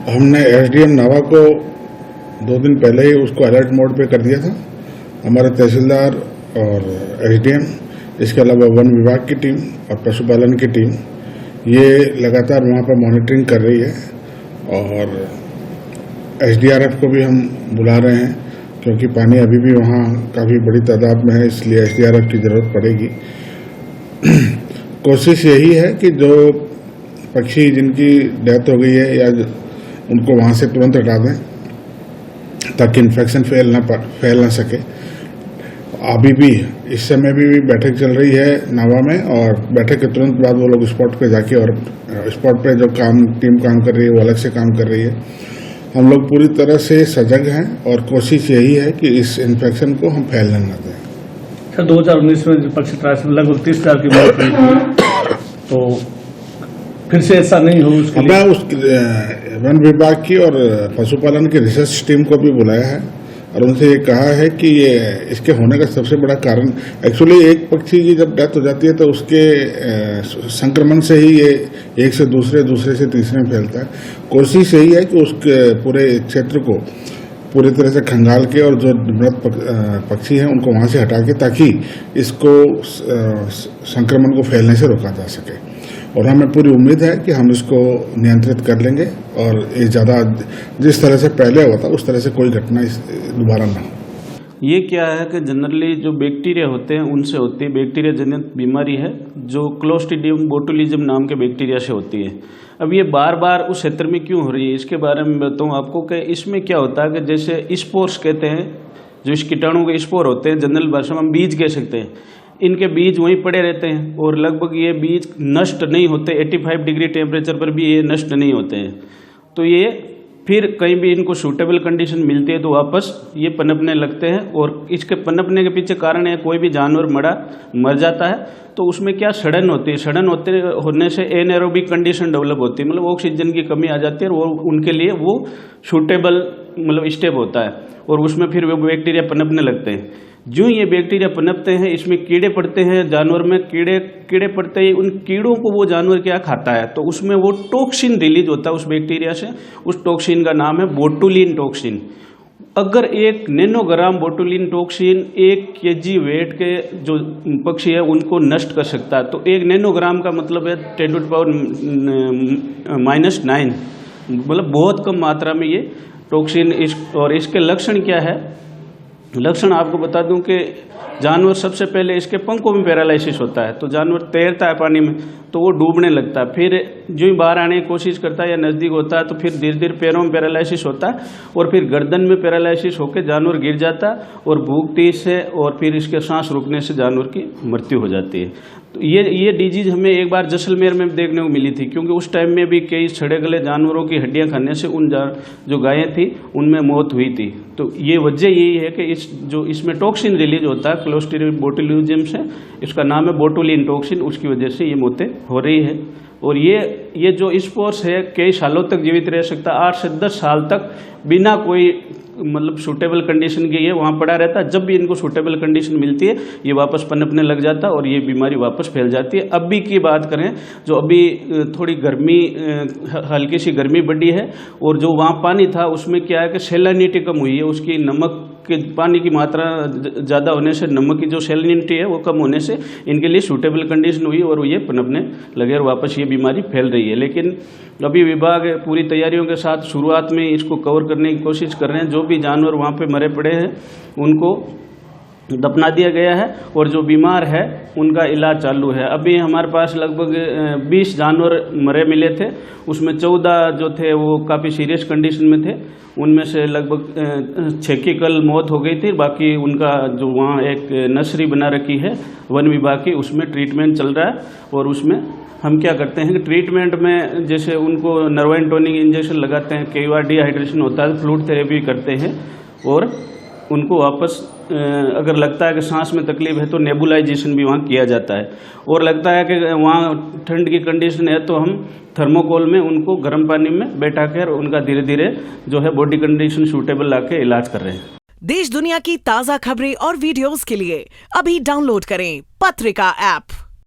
हमने एसडीएम नावा को 2 दिन पहले ही उसको अलर्ट मोड पे कर दिया था। हमारे तहसीलदार और एसडीएम, इसके अलावा वन विभाग की टीम और पशुपालन की टीम ये लगातार वहाँ पर मॉनिटरिंग कर रही है और एसडीआरएफ को भी हम बुला रहे हैं क्योंकि पानी अभी भी वहाँ काफ़ी बड़ी तादाद में है, इसलिए एसडीआरएफ की ज़रूरत पड़ेगी। कोशिश यही है कि जो पक्षी जिनकी डेथ हो गई है या उनको वहाँ से तुरंत हटा दें ताकि इन्फेक्शन फैल ना सके। अभी भी इस समय भी बैठक चल रही है नावा में और बैठक के तुरंत बाद वो लोग स्पॉट पे जाके और स्पॉट पे जो टीम काम कर रही है वो अलग से काम कर रही है। हम लोग पूरी तरह से सजग हैं और कोशिश यही है कि इस इन्फेक्शन को हम फैलने न दें। सर 2019 में पक्षी त्रास में लगभग 30,000 की मौत हुई थी, तो फिर से ऐसा नहीं हो उसके लिए मैं उस वन विभाग की और पशुपालन की रिसर्च टीम को भी बुलाया है और उनसे ये कहा है कि ये इसके होने का सबसे बड़ा कारण एक्चुअली एक पक्षी की जब डेथ हो जाती है तो उसके संक्रमण से ही ये एक से दूसरे से तीसरे में फैलता है। कोशिश यही है कि उसके पूरे क्षेत्र को पूरी तरह से खंगाल के और जो मृत पक्षी हैं उनको वहाँ से हटा के ताकि इसको संक्रमण को फैलने से रोका जा सके और हमें पूरी उम्मीद है कि हम इसको नियंत्रित कर लेंगे और ये ज़्यादा जिस तरह से पहले हुआ था उस तरह से कोई घटना दोबारा ना हो। ये क्या है कि जनरली जो बैक्टीरिया होते हैं उनसे होती है, बैक्टीरिया जनित बीमारी है जो क्लोस्ट्रीडियम बोटुलिज्म नाम के बैक्टीरिया से होती है। अब ये बार बार उस क्षेत्र में क्यों हो रही है इसके बारे में बताऊँ आपको कि इसमें क्या होता है कि जैसे स्पोर्स कहते हैं, जो इस कीटाणु के स्पोर होते हैं, जनरल भाषा में हम बीज कह सकते हैं, इनके बीज वहीं पड़े रहते हैं और लगभग ये बीज नष्ट नहीं होते। 85 डिग्री टेम्परेचर पर भी ये नष्ट नहीं होते हैं। तो ये फिर कहीं भी इनको सूटेबल कंडीशन मिलती है तो वापस ये पनपने लगते हैं और इसके पनपने के पीछे कारण है कोई भी जानवर मर जाता है तो उसमें क्या सड़न होती है। सड़न होने से एनएरोबिक कंडीशन डेवलप होती है, मतलब ऑक्सीजन की कमी आ जाती है और वो उनके लिए वो सूटेबल मतलब स्टेप होता है और उसमें फिर वो बैक्टीरिया पनपने लगते हैं। जो ये बैक्टीरिया पनपते हैं इसमें कीड़े पड़ते हैं, जानवर में कीड़े पड़ते हैं। उन कीड़ों को वो जानवर क्या खाता है तो उसमें वो टॉक्सिन रिलीज होता है उस बैक्टीरिया से। उस टॉक्सिन का नाम है बोटुलिन टॉक्सिन। अगर 1 नैनोग्राम बोटुलिन टॉक्सिन 1 kg वेट के जो पक्षी है उनको नष्ट कर सकता है। तो 1 नैनोग्राम का मतलब है 10⁻⁹, मतलब बहुत कम मात्रा में ये टॉक्सिन। और इसके लक्षण क्या है, लक्षण आपको बता दूं कि जानवर सबसे पहले इसके पंखों में पैरालिसिस होता है, तो जानवर तैरता है पानी में तो वो डूबने लगता है, फिर जो ही बाहर आने की कोशिश करता है या नज़दीक होता है तो फिर धीरे धीरे पैरों में पैरालिसिस होता है और फिर गर्दन में पैरालिसिस होकर जानवर गिर जाता है और भूख तेज से और फिर इसके सांस रुकने से जानवर की मृत्यु हो जाती है। तो ये डिजीज हमें एक बार जैसलमेर में देखने को मिली थी क्योंकि उस टाइम में भी कई सड़े गले जानवरों की हड्डियां खाने से उन जो गायें थी उनमें मौत हुई थी। तो ये वजह यही है कि इसमें टॉक्सिन रिलीज होता है क्लोस्ट्रीडियम बोटुलिज्म से, इसका नाम है बोटुलिन टॉक्सिन, उसकी वजह से ये मौतें हो रही है। और ये जो स्पोर्स है कई सालों तक जीवित रह सकता है, 8 से 10 साल तक बिना कोई मतलब सूटेबल कंडीशन की ये वहाँ पड़ा रहता है। जब भी इनको सूटेबल कंडीशन मिलती है ये वापस पनपने लग जाता है और ये बीमारी वापस फैल जाती है। अभी की बात करें जो अभी थोड़ी गर्मी, हल्की सी गर्मी बढ़ी है और जो वहाँ पानी था उसमें क्या है कि सैलिनिटी कम हुई है, उसकी नमक के पानी की मात्रा ज़्यादा होने से नमक की जो सैलिनिटी है वो कम होने से इनके लिए सूटेबल कंडीशन हुई और ये पनपने लगे और वापस ये बीमारी फैल रही है। लेकिन अभी विभाग पूरी तैयारियों के साथ शुरुआत में इसको कवर करने की कोशिश कर रहे हैं। जो भी जानवर वहाँ पे मरे पड़े हैं उनको दफना दिया गया है और जो बीमार है उनका इलाज चालू है। अभी हमारे पास लगभग 20 जानवर मरे मिले थे, उसमें 14 जो थे वो काफ़ी सीरियस कंडीशन में थे, उनमें से लगभग 6 की कल मौत हो गई थी। बाकी उनका जो वहाँ एक नर्सरी बना रखी है वन विभाग की उसमें ट्रीटमेंट चल रहा है और उसमें हम क्या करते हैं कि ट्रीटमेंट में जैसे उनको नर्वाइन टोनिक इंजेक्शन लगाते हैं, कई बार डिहाइड्रेशन होता है फ्लूइड थेरेपी करते हैं और उनको वापस अगर लगता है कि सांस में तकलीफ है तो नेबुलाइजेशन भी वहाँ किया जाता है। और लगता है कि वहाँ ठंड की कंडीशन है तो हम थर्मोकोल में उनको गर्म पानी में बैठा कर उनका धीरे धीरे जो है बॉडी कंडीशन सूटेबल लाके इलाज कर रहे हैं। देश दुनिया की ताज़ा खबरें और वीडियोस के लिए अभी डाउनलोड करें पत्रिका ऐप।